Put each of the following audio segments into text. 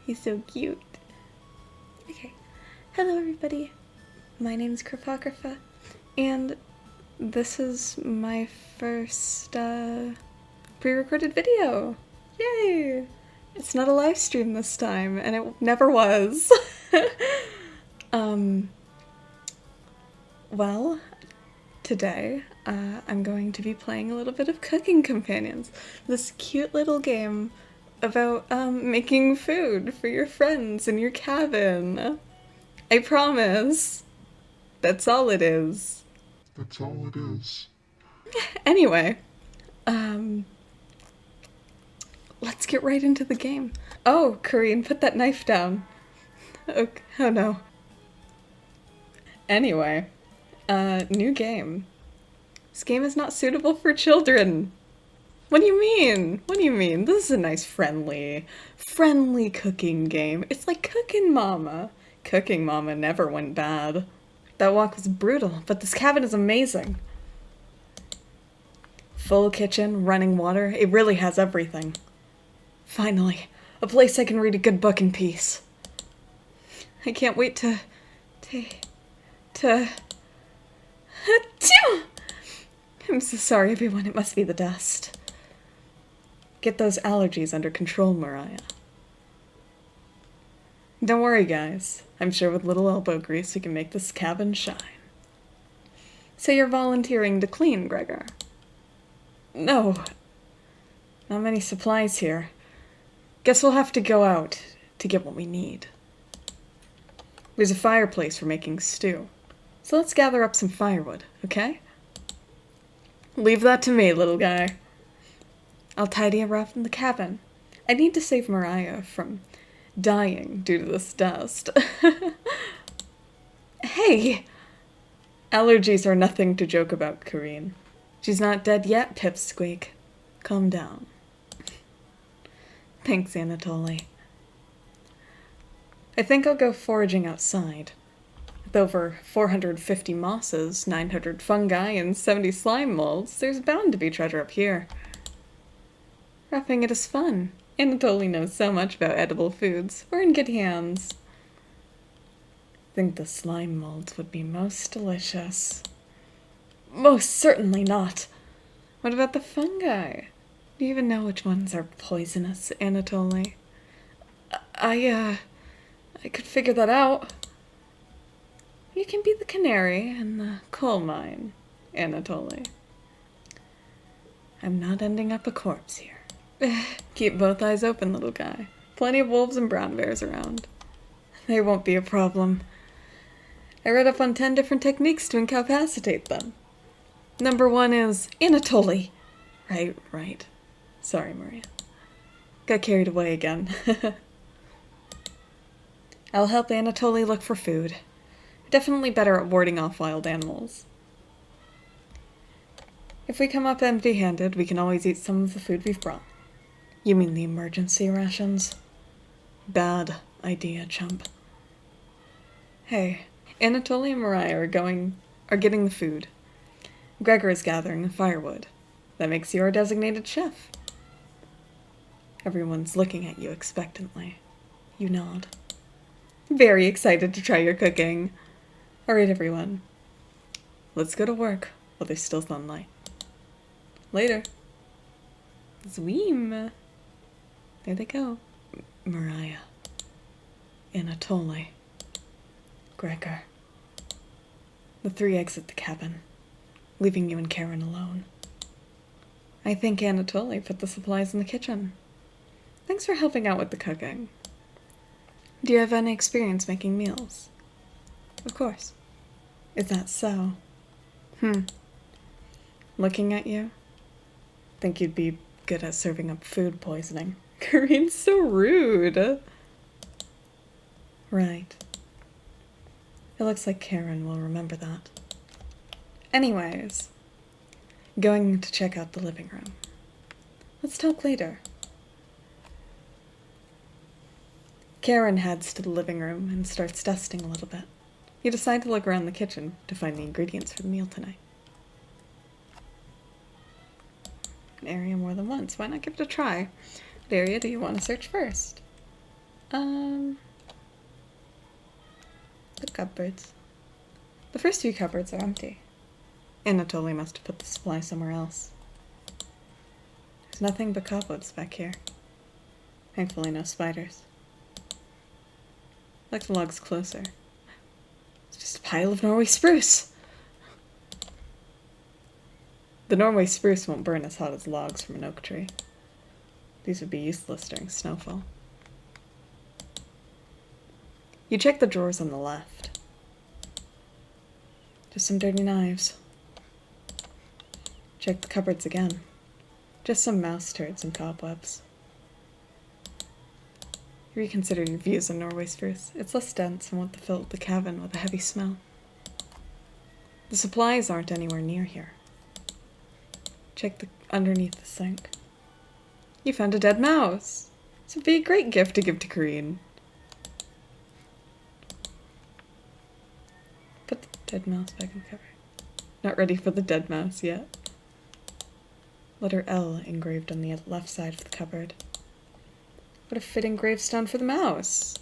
He's so cute. Okay. Hello, everybody. My name's Krapographa, and this is my first pre-recorded video. Yay! It's not a live stream this time, and it never was. Well, today I'm going to be playing a little bit of Cooking Companions, this cute little game about making food for your friends in your cabin. I promise. That's all it is. That's all it is. Anyway, let's get right into the game. Oh, Corinne, put that knife down. Oh no. Anyway, new game. This game is not suitable for children. What do you mean? What do you mean? This is a nice friendly cooking game. It's like Cooking Mama. Cooking Mama never went bad. That walk was brutal, but this cabin is amazing. Full kitchen, running water, it really has everything. Finally, a place I can read a good book in peace. I can't wait to... I'm so sorry, everyone. It must be the dust. Get those allergies under control, Mariah. Don't worry, guys. I'm sure with little elbow grease we can make this cabin shine. So you're volunteering to clean, Gregor? No. Not many supplies here. Guess we'll have to go out to get what we need. There's a fireplace for making stew. So let's gather up some firewood, okay? Leave that to me, little guy. I'll tidy around the cabin. I need to save Mariah from dying due to this dust. Hey! Allergies are nothing to joke about, Corinne. She's not dead yet, Pipsqueak. Calm down. Thanks, Anatoly. I think I'll go foraging outside. With over 450 mosses, 900 fungi, and 70 slime molds, there's bound to be treasure up here. Roughing it is fun. Anatoly knows so much about edible foods. We're in good hands. I think the slime molds would be most delicious. Most certainly not. What about the fungi? Do you even know which ones are poisonous, Anatoly? I could figure that out. You can be the canary in the coal mine, Anatoly. I'm not ending up a corpse here. Keep both eyes open, little guy. Plenty of wolves and brown bears around. They won't be a problem. I read up on 10 different techniques to incapacitate them. Number 1 is Anatoly. Right. Sorry, Maria. Got carried away again. I'll help Anatoly look for food. Definitely better at warding off wild animals. If we come up empty-handed, we can always eat some of the food we've brought. You mean the emergency rations? Bad idea, chump. Hey, Anatoly and Mariah are getting the food. Gregor is gathering the firewood. That makes you our designated chef. Everyone's looking at you expectantly. You nod. Very excited to try your cooking. Alright, everyone. Let's go to work while there's still sunlight. Later. Zweem. There they go. Mariah. Anatoly. Gregor. The 3 exit the cabin, leaving you and Karen alone. I think Anatoly put the supplies in the kitchen. Thanks for helping out with the cooking. Do you have any experience making meals? Of course. Is that so? Looking at you, think you'd be good at serving up food poisoning. Corinne's so rude. Right. It looks like Karen will remember that. Anyways, going to check out the living room. Let's talk later. Karen heads to the living room and starts dusting a little bit. You decide to look around the kitchen to find the ingredients for the meal tonight. An area more than once. Why not give it a try? What area do you want to search first? The cupboards. The first two cupboards are empty. Anatoly must have put the supply somewhere else. There's nothing but cobwebs back here. Thankfully, no spiders. Like the logs closer. It's just a pile of Norway spruce. The Norway spruce won't burn as hot as logs from an oak tree. These would be useless during snowfall. You check the drawers on the left. Just some dirty knives. Check the cupboards again. Just some mouse turds and cobwebs. Reconsider your views on Norway spruce. It's less dense and won't fill the cabin with a heavy smell. The supplies aren't anywhere near here. Check underneath the sink. You found a dead mouse. This would be a great gift to give to Corinne. Put the dead mouse back in the cupboard. Not ready for the dead mouse yet. Letter L engraved on the left side of the cupboard. What a fitting gravestone for the mouse.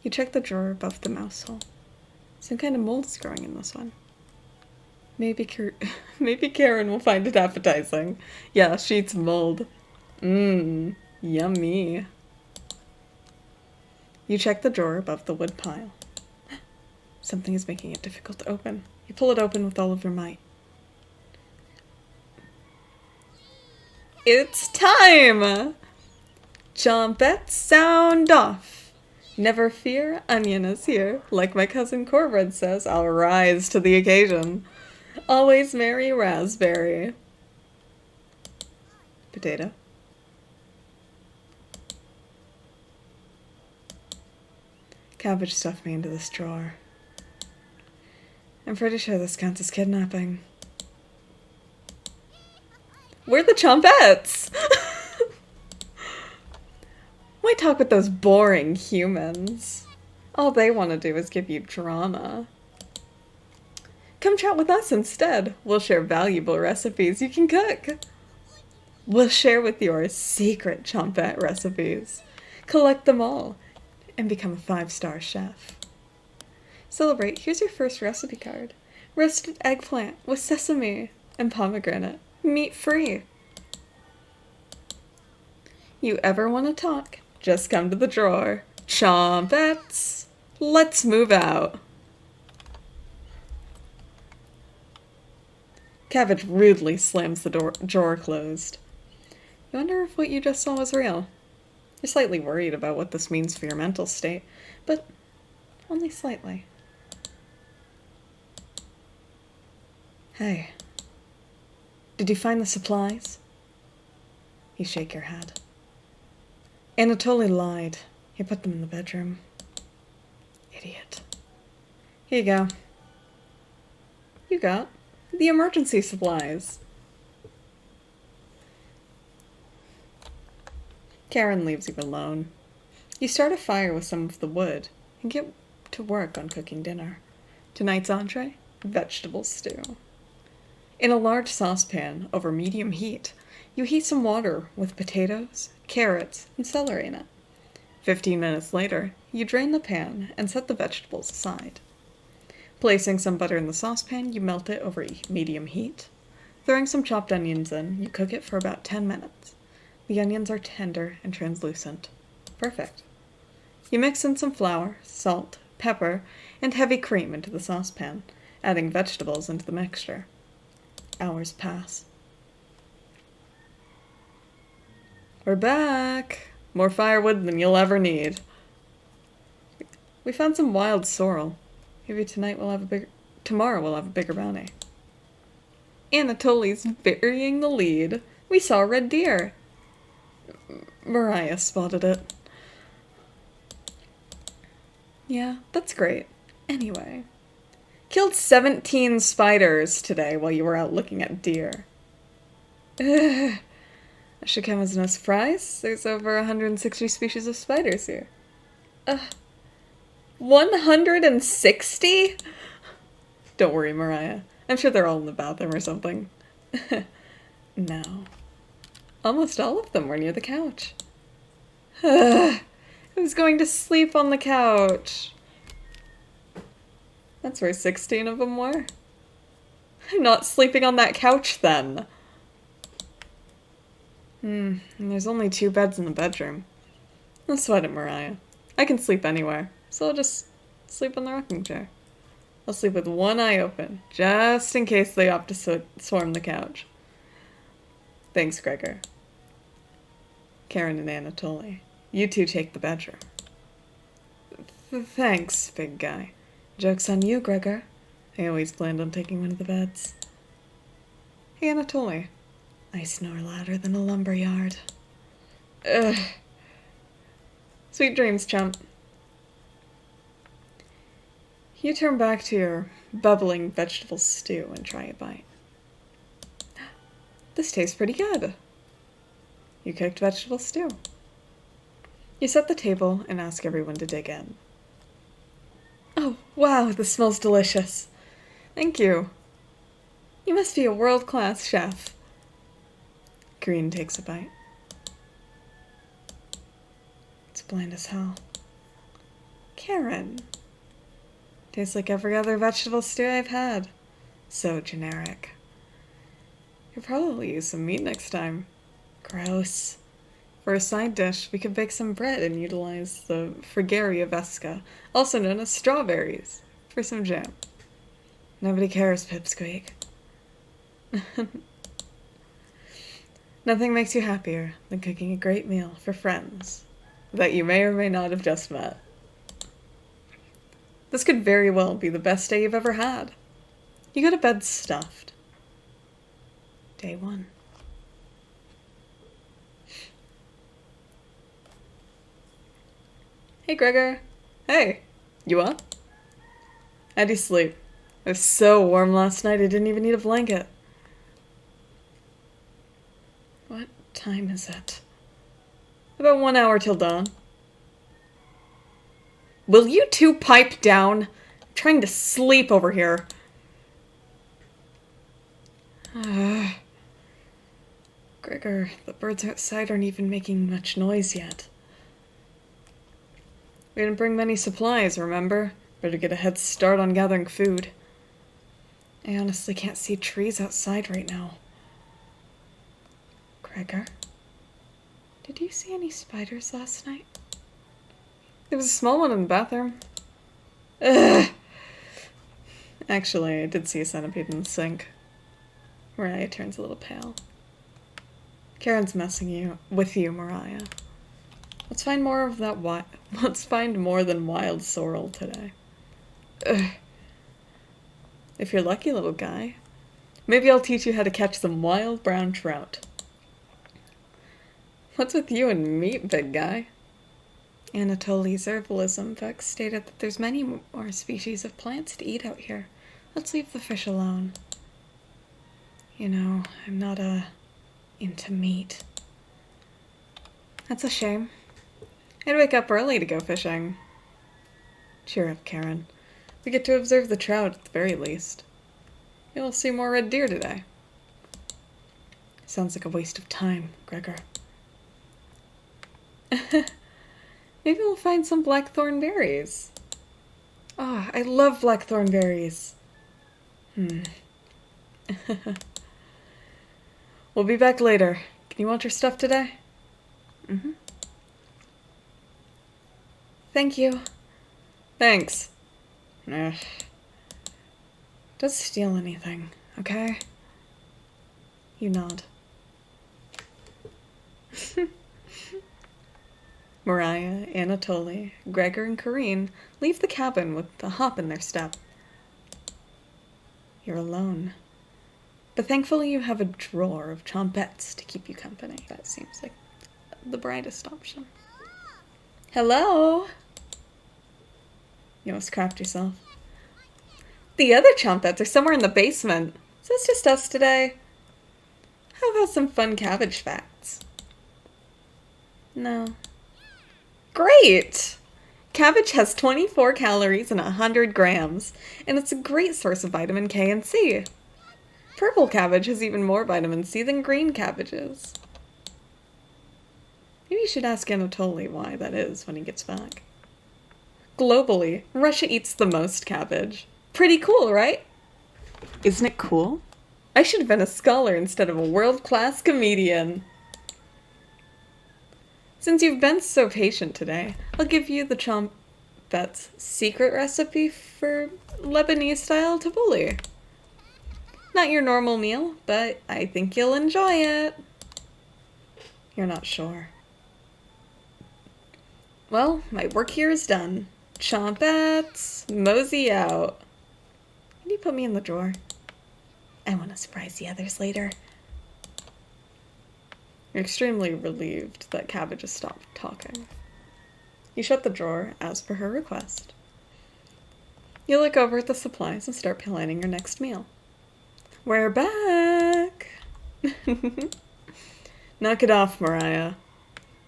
You check the drawer above the mouse hole. Some kind of mold's growing in this one. Maybe Karen will find it appetizing. Yeah, she eats mold. Mmm, yummy. You check the drawer above the wood pile. Something is making it difficult to open. You pull it open with all of your might. It's time! Trumpets sound off. Never fear, Onion is here. Like my cousin Corvid says, I'll rise to the occasion. Always merry raspberry. Potato. Cabbage stuffed me into this drawer. I'm pretty sure this counts as kidnapping. We're the Chompettes! Why talk with those boring humans? All they want to do is give you drama. Come chat with us instead. We'll share valuable recipes you can cook. We'll share with your secret Chompette recipes. Collect them all and become a 5-star chef. Celebrate, here's your first recipe card. Roasted eggplant with sesame and pomegranate. Meat-free. You ever want to talk? Just come to the drawer. Chompettes, let's move out. Cabbage rudely slams the drawer closed. You wonder if what you just saw was real. You're slightly worried about what this means for your mental state, but only slightly. Hey, did you find the supplies? You shake your head. Anatoly lied. He put them in the bedroom. Idiot. Here you go. You got the emergency supplies. Karen leaves you alone. You start a fire with some of the wood and get to work on cooking dinner. Tonight's entree? Vegetable stew. In a large saucepan over medium heat, you heat some water with potatoes, carrots, and celery in it. 15 minutes later, you drain the pan and set the vegetables aside. Placing some butter in the saucepan, you melt it over medium heat. Throwing some chopped onions in, you cook it for about 10 minutes. The onions are tender and translucent. Perfect. You mix in some flour, salt, pepper, and heavy cream into the saucepan, adding vegetables into the mixture. Hours pass. We're back! More firewood than you'll ever need. We found some wild sorrel. Maybe tomorrow we'll have a bigger bounty. Anatoly's burying the lead. We saw a red deer. Mariah spotted it. Yeah, that's great. Anyway. Killed 17 spiders today while you were out looking at deer. Ugh. That should come as no surprise. There's over 160 species of spiders here. 160? Don't worry, Mariah. I'm sure they're all in the bathroom or something. No. Almost all of them were near the couch. Who's going to sleep on the couch? That's where 16 of them were. I'm not sleeping on that couch then. And there's only 2 beds in the bedroom. Don't sweat it, Mariah. I can sleep anywhere, so I'll just sleep on the rocking chair. I'll sleep with one eye open, just in case they opt to swarm the couch. Thanks, Gregor. Karen and Anatoly, you two take the bedroom. Thanks, big guy. Joke's on you, Gregor. I always planned on taking one of the beds. Hey, Anatoly. I snore louder than a lumberyard. Ugh. Sweet dreams, chump. You turn back to your bubbling vegetable stew and try a bite. This tastes pretty good. You cooked vegetable stew. You set the table and ask everyone to dig in. Oh, wow, this smells delicious. Thank you. You must be a world-class chef. Corinne takes a bite. It's bland as hell. Karen. Tastes like every other vegetable stew I've had. So generic. You'll probably use some meat next time. Gross. For a side dish, we could bake some bread and utilize the Fragaria vesca, also known as strawberries, for some jam. Nobody cares, Pipsqueak. Nothing makes you happier than cooking a great meal for friends that you may or may not have just met. This could very well be the best day you've ever had. You go to bed stuffed. Day 1. Hey, Gregor. Hey, you up? How'd you sleep? It was so warm last night I didn't even need a blanket. What time is it? About 1 hour till dawn. Will you two pipe down? I'm trying to sleep over here. Gregor, the birds outside aren't even making much noise yet. We didn't bring many supplies, remember? Better get a head start on gathering food. I honestly can't see trees outside right now. Gregor, did you see any spiders last night? There was a small one in the bathroom. Ugh. Actually, I did see a centipede in the sink. Mariah turns a little pale. Karen's messing with you, Mariah. Let's find more of that Let's find more than wild sorrel today. Ugh. If you're lucky, little guy. Maybe I'll teach you how to catch some wild brown trout. What's with you and meat, big guy? Anatoly's herbalism book stated that there's many more species of plants to eat out here. Let's leave the fish alone. You know, I'm not into meat. That's a shame. I'd wake up early to go fishing. Cheer up, Karen. We get to observe the trout at the very least. You'll see more red deer today. Sounds like a waste of time, Gregor. Maybe we'll find some blackthorn berries. Ah, I love blackthorn berries. We'll be back later. Can you want your stuff today? Thank you. Thanks. Ugh. Don't steal anything, okay? You nod. Mariah, Anatoly, Gregor, and Corinne leave the cabin with a hop in their step. You're alone. But thankfully you have a drawer of chompettes to keep you company. That seems like the brightest option. Hello? You must craft yourself. The other chompettes are somewhere in the basement. So it's just us today. How about some fun cabbage facts? No. Great! Cabbage has 24 calories and 100 grams, and it's a great source of vitamin K and C. Purple cabbage has even more vitamin C than green cabbages. Maybe you should ask Anatoly why that is when he gets back. Globally, Russia eats the most cabbage. Pretty cool, right? Isn't it cool? I should have been a scholar instead of a world-class comedian. Since you've been so patient today, I'll give you the Chompette's secret recipe for Lebanese-style tabbouleh. Not your normal meal, but I think you'll enjoy it. You're not sure. Well, my work here is done. Chompettes, mosey out. Can you put me in the drawer? I want to surprise the others later. You're extremely relieved that Cabbage has stopped talking. You shut the drawer as per her request. You look over at the supplies and start planning your next meal. We're back! Knock it off, Mariah.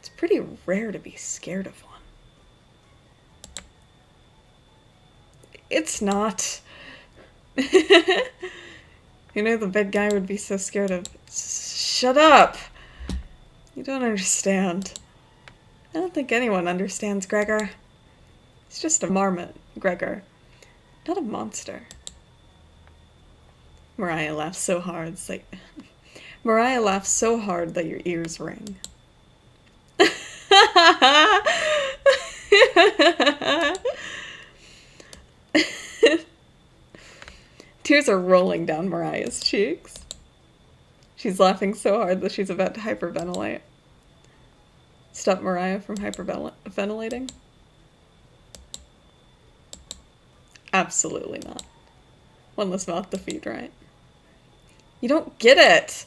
It's pretty rare to be scared of one. It's not. You know the big guy would be so scared of... Shut up! You don't understand. I don't think anyone understands Gregor. He's just a marmot, Gregor. Not a monster. Mariah laughs so hard, Mariah laughs so hard that your ears ring. Tears are rolling down Mariah's cheeks. She's laughing so hard that she's about to hyperventilate. Stop Mariah from hyperventilating? Absolutely not. One less mouth to feed, right? You don't get it!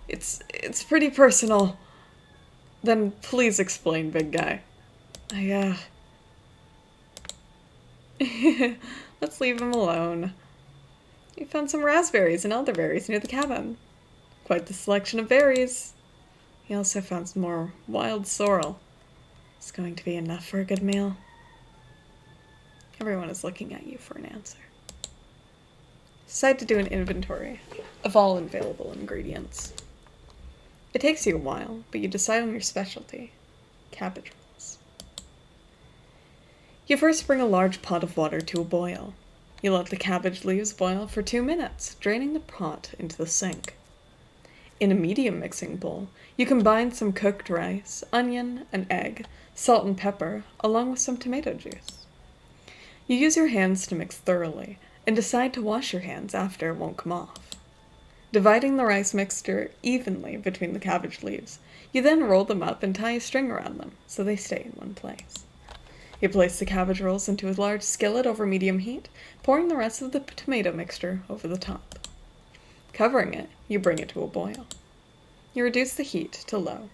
It's pretty personal. Then please explain, big guy. Let's leave him alone. We found some raspberries and elderberries near the cabin. Quite the selection of berries. He also found some more wild sorrel. It's going to be enough for a good meal. Everyone is looking at you for an answer. Decide to do an inventory of all available ingredients. It takes you a while, but you decide on your specialty, cabbage rolls. You first bring a large pot of water to a boil. You let the cabbage leaves boil for 2 minutes, draining the pot into the sink. In a medium mixing bowl, you combine some cooked rice, onion, an egg, salt and pepper, along with some tomato juice. You use your hands to mix thoroughly, and decide to wash your hands after it won't come off. Dividing the rice mixture evenly between the cabbage leaves, you then roll them up and tie a string around them so they stay in one place. You place the cabbage rolls into a large skillet over medium heat, pouring the rest of the tomato mixture over the top. Covering it, you bring it to a boil. You reduce the heat to low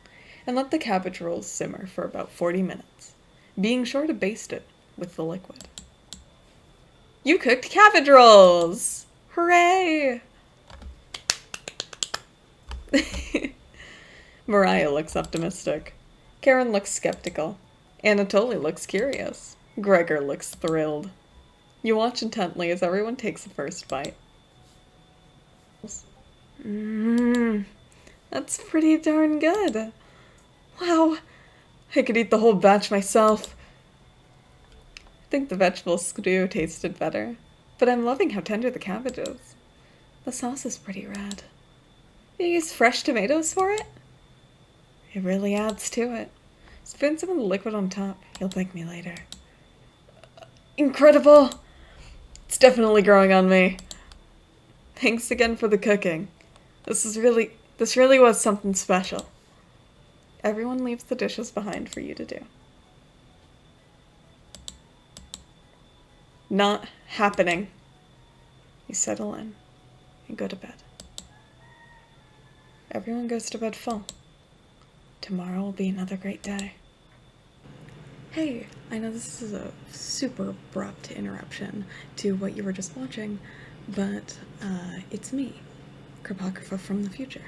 and let the cabbage rolls simmer for about 40 minutes, being sure to baste it with the liquid. You cooked cabbage rolls! Hooray! Mariah looks optimistic. Karen looks skeptical. Anatoly looks curious. Gregor looks thrilled. You watch intently as everyone takes the first bite. That's pretty darn good. Wow, I could eat the whole batch myself. I think the vegetable stew tasted better, but I'm loving how tender the cabbage is. The sauce is pretty red. You use fresh tomatoes for it? It really adds to it. Spoon some of the liquid on top. You'll thank me later. Incredible! It's definitely growing on me. Thanks again for the cooking. This really was something special. Everyone leaves the dishes behind for you to do. Not happening. You settle in and go to bed. Everyone goes to bed full. Tomorrow will be another great day. Hey, I know this is a super abrupt interruption to what you were just watching, but it's me, Cryptographer from the future.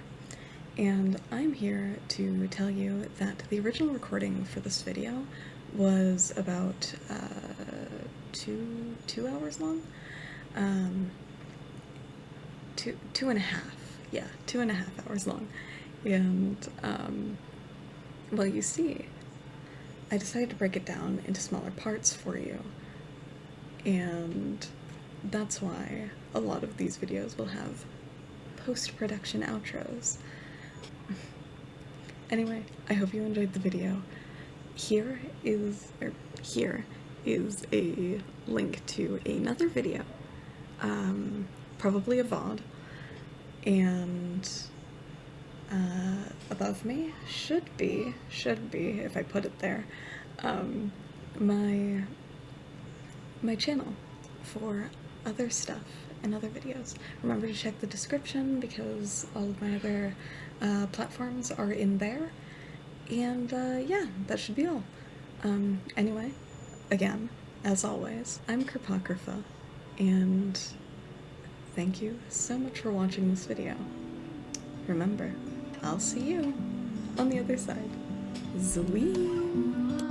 And I'm here to tell you that the original recording for this video was about 2 hours long. 2.5. Yeah, 2.5 hours long. And Well, you see, I decided to break it down into smaller parts for you, and that's why a lot of these videos will have post-production outros. Anyway, I hope you enjoyed the video. Here is a link to another video, probably a VOD, and above me should be, if I put it there, my channel for other stuff and other videos. Remember to check the description because all of my other platforms are in there. And yeah, that should be all. Anyway, again, as always, I'm Kripocrypha, and thank you so much for watching this video. Remember, I'll see you on the other side. Zwee!